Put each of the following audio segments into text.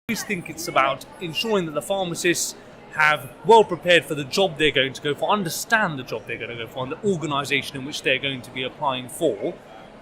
always think it's about ensuring that the pharmacists have well prepared for the job they're going to go for, understand the job they're going to go for, and the organisation in which they're going to be applying for.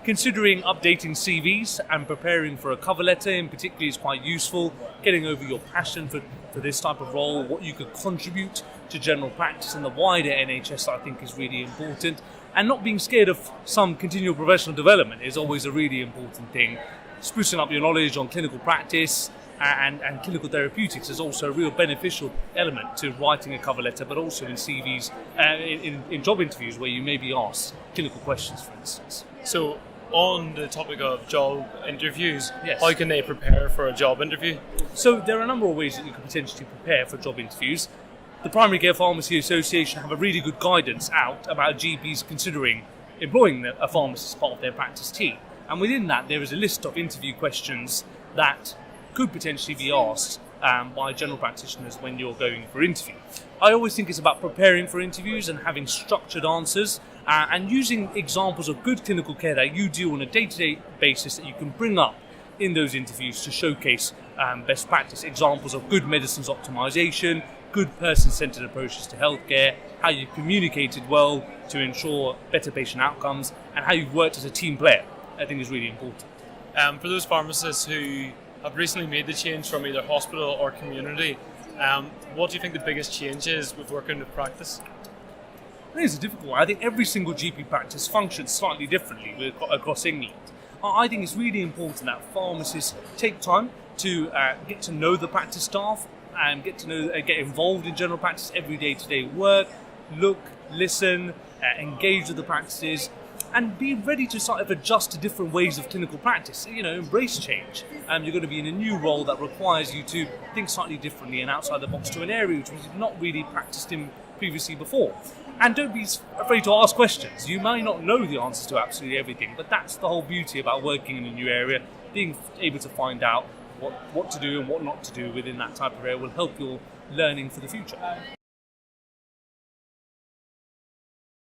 Considering updating CVs and preparing for a cover letter in particular is quite useful. Getting over your passion for this type of role, what you could contribute to general practice and the wider NHS, I think is really important. And not being scared of some continual professional development is always a really important thing. Sprucing up your knowledge on clinical practice and clinical therapeutics is also a real beneficial element to writing a cover letter, but also in CVs, in job interviews where you may be asked clinical questions, for instance. So, on the topic of job interviews, yes. How can they prepare for a job interview? So there are a number of ways that you can potentially prepare for job interviews. The Primary Care Pharmacy Association have a really good guidance out about GPs considering employing a pharmacist as part of their practice team. And within that, there is a list of interview questions that could potentially be asked by general practitioners when you're going for interview. I always think it's about preparing for interviews and having structured answers and using examples of good clinical care that you do on a day-to-day basis that you can bring up in those interviews to showcase best practice. Examples of good medicines optimization, good person-centered approaches to healthcare, how you've communicated well to ensure better patient outcomes, and how you've worked as a team player, I think is really important. For those pharmacists who have recently made the change from either hospital or community, what do you think the biggest change is with working with practice? I think it's a difficult one. I think every single GP practice functions slightly differently across England. I think it's really important that pharmacists take time to get to know the practice staff and get involved in general practice every day-to-day work, look, listen, engage with the practices, and be ready to sort of adjust to different ways of clinical practice. Embrace change. You're going to be in a new role that requires you to think slightly differently and outside the box to an area which you've not really practiced in previously before. And don't be afraid to ask questions. You may not know the answers to absolutely everything, but that's the whole beauty about working in a new area. Being able to find out what to do and what not to do within that type of area will help your learning for the future.